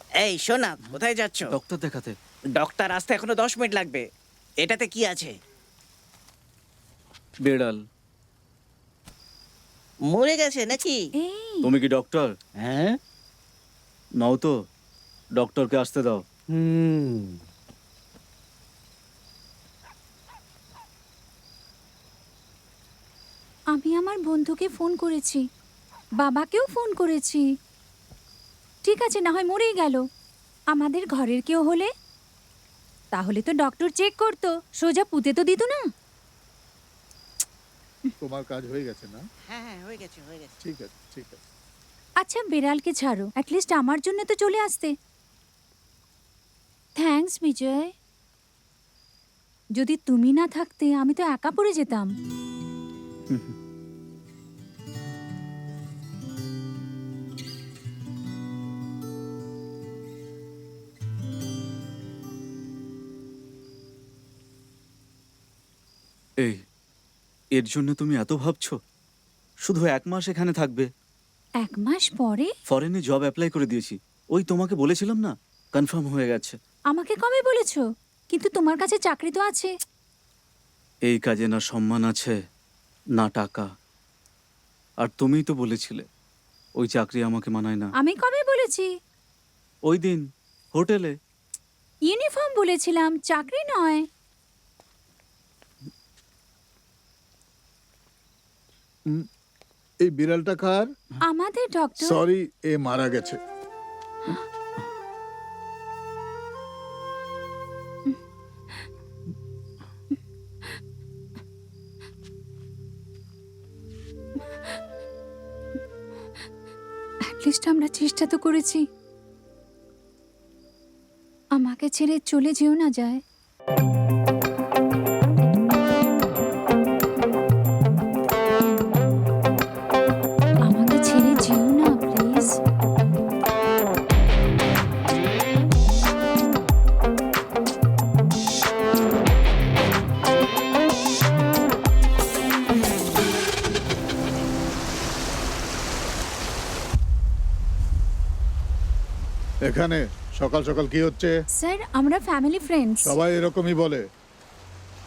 এই শোনা, কোথায় যাচ্ছ? ডক্টর দেখাতে। ডক্টর আসতে এখনো 10 মিনিট লাগবে। এটাতে কি আছে? বেড়াল। মরে গেছে নাকি? এই তুমি কি ডক্টর? হ্যাঁ। নাও তো, ডক্টরকে আসতে দাও। আমি আমার বন্ধুকে ফোন করেছি, বাবাকেও ফোন করেছি। ঠিক আছে, না হয় মরেই গেল। আমাদের ঘরের কেউ হলে তাহলে তো ডক্টর চেক করতো, সোজা পুঁতে তো দিত না। তোমার কাজ হয়ে গেছে না? হ্যাঁ হ্যাঁ, হয়ে গেছে হয়ে গেছে। ঠিক আছে ঠিক আছে। আচ্ছা বেড়ালকে ছাড়ো, অ্যাটলিস্ট আমার জন্য তো চলে আসতে। থ্যাঙ্কস বিজয়। যদি তুমি না থাকতে আমি তো একা পড়ে যেতাম। এই, এর জন্য তুমি এত ভাবছো? শুধু 1 মাস এখানে থাকবে। 1 মাস পরে? ফরেনে জব অ্যাপ্লাই করে দিয়েছি। ওই তোমাকে বলেছিলাম না, কনফার্ম হয়ে গেছে। আমাকে কবে বলেছো? কিন্তু তোমার কাছে চাকরি তো আছে। এই কাজে না সম্মান আছে, না টাকা। আর তুমিই তো বলেছিলে ওই চাকরি আমাকে মানায় না। আমি কবে বলেছি? ওই দিন হোটেলে। ইউনিফর্ম বলেছিলাম, চাকরি নয়। এই বিড়ালটা কার? আমাদের ডক্টর। সরি, এ মারা গেছে। অ্যাটলিস্ট আমরা চেষ্টা তো করেছি। আমাকে ছেড়ে চলে যেও না যায়। আমাকে ছেড়ে যেও না প্লিজ। এখানে সকাল সকাল কি হচ্ছে? স্যার, আমরা ফ্যামিলি ফ্রেন্ডস। সবাই এরকমই বলে।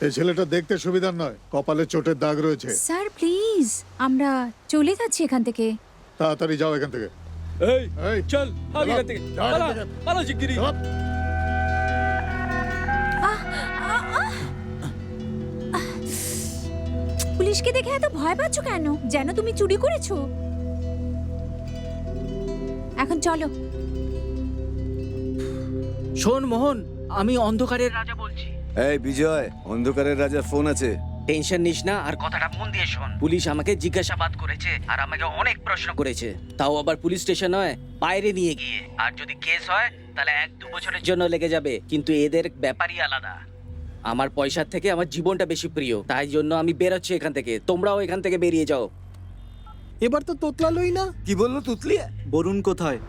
এই ছেলেটা দেখতে সুবিধার নয়, কপালে চোটের দাগ রয়েছে। স্যার প্লিজ, আমরা চলে যাচ্ছি এখান থেকে। তাড়াতাড়ি যাও এখান থেকে। এই এই, চল, ভাগ এখান থেকে। যাও এখান পালা, থেকে। পালা শিগগিরই। যাও। পুলিশকে দেখে এত ভয় পাচ্ছ কেন? যেন তুমি চুরি করেছো। এখন চলো। শোন মোহন, আমি অন্ধকারের রাজা বলছি। এই বিজয়, অন্ধকারের রাজার ফোন আছে। টেনশন নিস না, আর কথাটা মন দিয়ে শোন। পুলিশ আমাকে জিজ্ঞাসাবাদ করেছে আর আমাকে অনেক প্রশ্ন করেছে, তাও আবার পুলিশ স্টেশন নয়, বাইরে নিয়ে গিয়ে। আর যদি কেস হয় তাহলে 1-2 বছরের জন্য লেগে যাবে, কিন্তু এদের ব্যাপারই আলাদা। আমার পয়সার থেকে আমার জীবনটা বেশি প্রিয়, তাই জন্য আমি বেরোচ্ছি এখান থেকে। তোমরাও এখান থেকে বেরিয়ে যাও। এবার তো তোতলালোই না। কি বললো তুতলি? বরুণ কোথায়?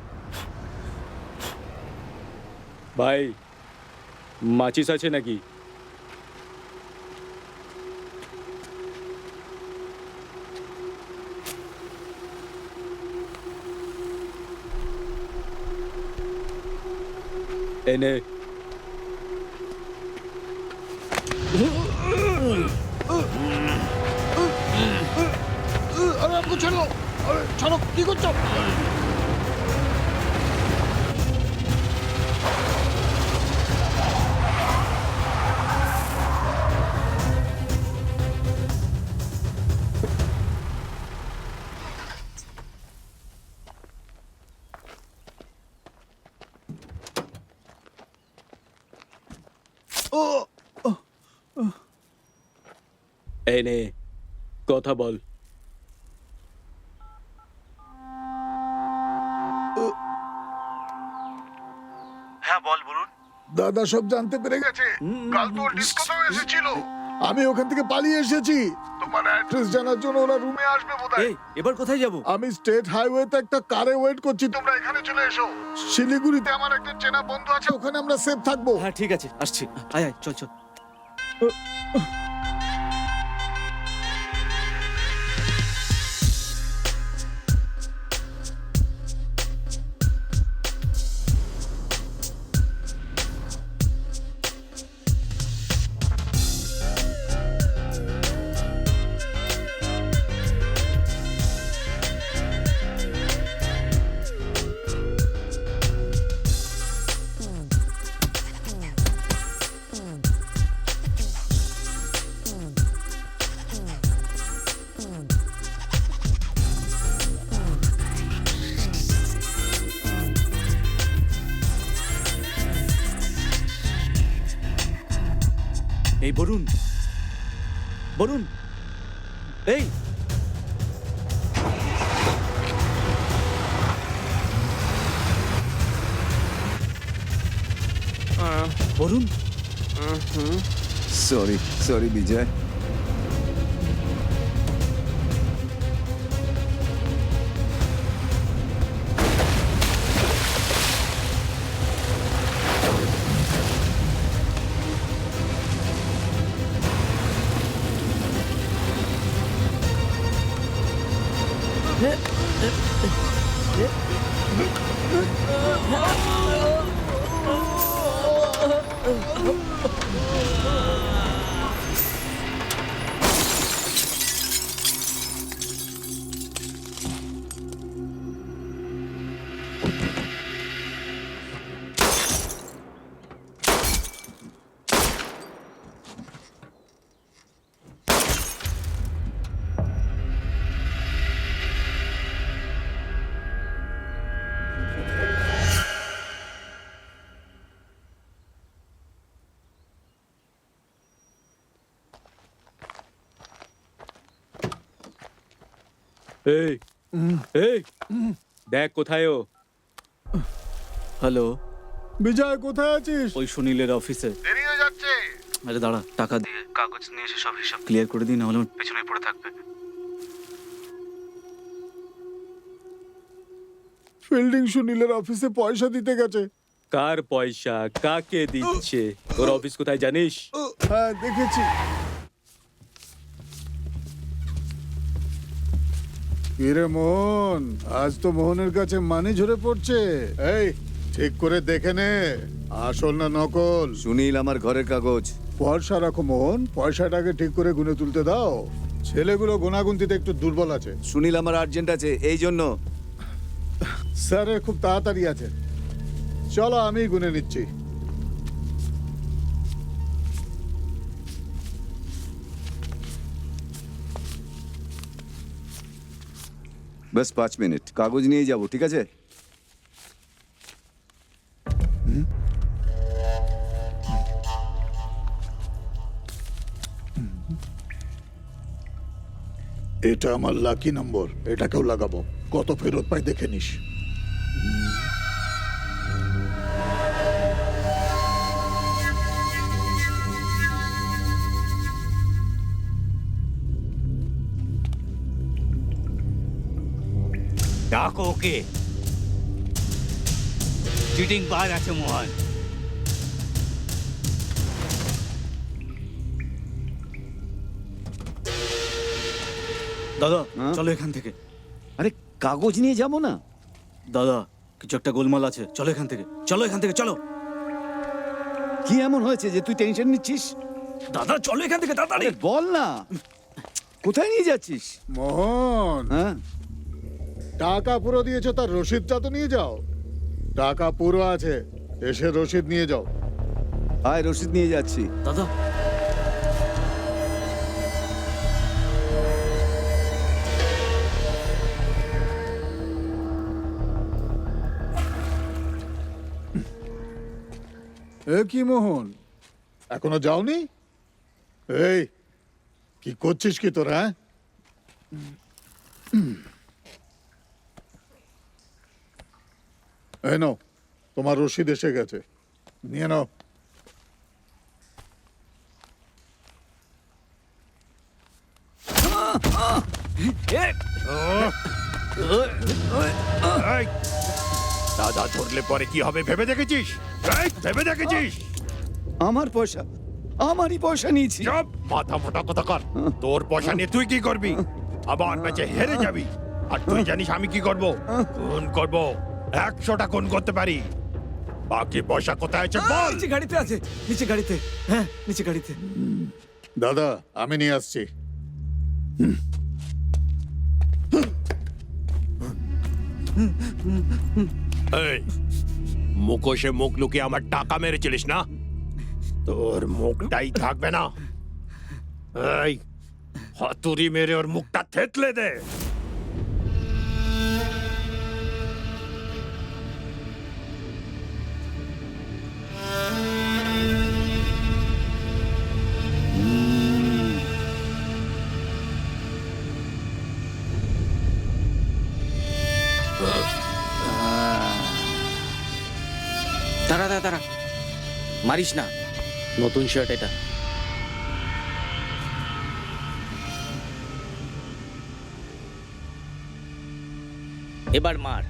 ভাই, মাচিস আছে নাকি? এনে আরে আপনি ছেড়ো, আরে ছাড়ো, কি করছো? এনে কথা বল। হ্যাঁ বল বরুণ। দাদা সব জানতে পেরে গেছে। কাল তোর ডিস্কোতেও এসেছিল। আমি ওখান থেকে পালিয়ে এসেছি। তোমার অ্যাড্রেস জানার জন্য ওরা রুমে আসবে বোধহয়। এই, এবার কোথায় যাব? আমি স্টেট হাইওয়েতে একটা কারে ওয়েট করছি, তোমরা এখানে চলে এসো। শিলিগুড়িতে আমার একটা চেনা বন্ধু আছে, ওখানে আমরা সেফ থাকবো। হ্যাঁ ঠিক আছে, আসছি। আয় আয়, চল চল। এই বরুণ, বরুণ, এই বরুণ, সরি সরি বিজয়। এই এই দেখ কোথায় ও। হ্যালো, বিজয় কোথায় আছিস? ওই সুনীলের অফিসে। দেরি হয়ে যাচ্ছে। আরে দাঁড়া, টাকা দিয়ে কাগজ নিয়ে এসে সব হিসাব ক্লিয়ার করে দিই, না হলে পেছনে পড়ে থাকবে। ফিল্ডিং সুনীলের অফিসে পয়সা দিতে গেছে। কার পয়সা কাকে দিচ্ছে? তোর অফিস কোথায় জানিস? হ্যাঁ দেখেছি। কিরে মোহন, আজ তো মোহনের কাছে মানি ঝরে পড়ছে। এই ঠিক করে দেখে নে, আসল না নকল। সুনীল আমার ঘরের কাগজ। ভরসা রাখো মোহন, পয়সাটাকে ঠিক করে গুনে তুলতে দাও। ছেলেগুলো গোনাগুনতিতে একটু দুর্বল আছে। সুনীল আমার আর্জেন্ট আছে, এই জন্য। স্যারের খুব তাড়াতাড়ি আছে। চলো আমি গুনে নিচ্ছি। ব্যাস 5 মিনিট, কাগজ নিয়ে যাব, ঠিক আছে? এটা আমার লাকি নম্বর, এটাকেও লাগাবো। কত ফেরত পাই দেখে নিস। ডাকো ওকে। চিটিং বার আছে মোহন। দাদা হ্যাঁ? চলো এখান থেকে। আরে কাগজ নিয়ে যাব না? দাদা কিছু একটা গোলমাল আছে, চলো এখান থেকে, চলো এখান থেকে, চলো। কি এমন হয়েছে যে তুই টেনশন নিচ্ছিস? দাদা চলো এখান থেকে তাড়াতাড়ি। আরে বল না, কোথায় নিয়ে যাচ্ছিস? মোহন, হ্যাঁ, টাকা পুরো দিয়েছো, তার রসিদটা তো নিয়ে যাও। টাকা পুরো আছে, এসে রসিদ নিয়ে যাও। আয় রসিদ নিয়ে যাচ্ছি। দাদা এ কি মোহন, এখনো যাওনি? এই কি করছিস কি তোরা? এই নাও, তোমার রসিদ এসে গেছে, নিয়ে নাও। দাদা ধরলে পরে কি হবে ভেবে দেখেছিস? এই, ভেবে দেখেছিস? আমার পয়সা, আমারই পয়সা নিয়েছি। চুপ, মাথা মোটা কথা কর। তোর পয়সা নিয়ে তুই কি করবি? আবার ম্যাচে হেরে যাবি। আর তুই জানিস আমি কি করব? খুন করব, 100টা খুন করতে পারি। বাকি পয়সা কোথায় আছে বল। নিচে গাড়িতে আছে, নিচে গাড়িতে, হ্যাঁ নিচে গাড়িতে। দাদা আমি নিয়ে আসছি। এই, মুখোশে মুখ লুকিয়ে আমার টাকা মেরেছিলিস না? তোর মুখটাই থাকবে না। এই, হাতুড়ি মেরে ওর মুখটা থেতলে দে। দাঁড়া দাঁড়া দাঁড়া, মারিস না, নতুন শার্ট এটা। এবার মার।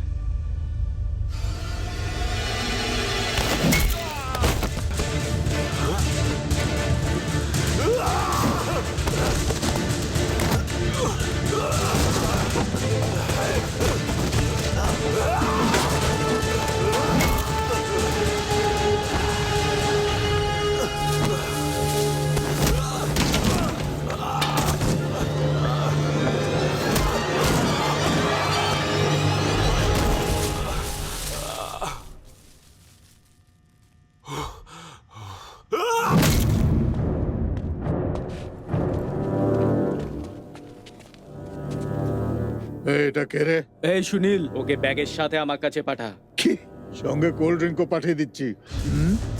এটা কে রে? এই সুনীল, ওকে ব্যাগের সাথে আমার কাছে পাঠা। কি? সঙ্গে কোল্ড ড্রিঙ্কও পাঠিয়ে দিচ্ছি।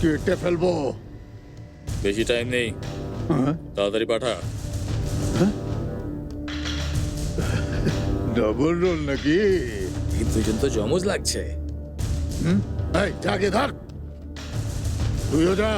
কেটে ফেলবো। বেশি টাইম নেই, তাড়াতাড়ি পাঠা। ডবল রোল নাকি? দুজন তো জমজ লাগছে। এই যাকে ধর, তুইও যা।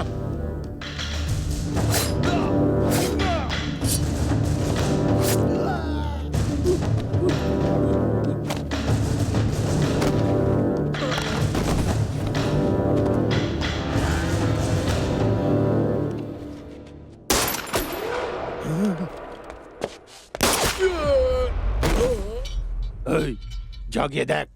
এই জাগিয়ে দেখ।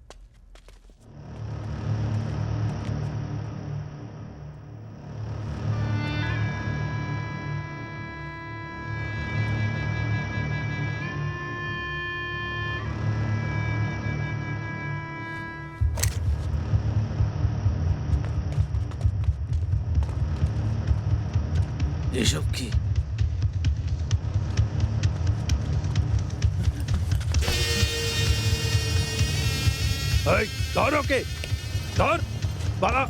এসব কি? এই ধর ওকে, ধর বাড়া।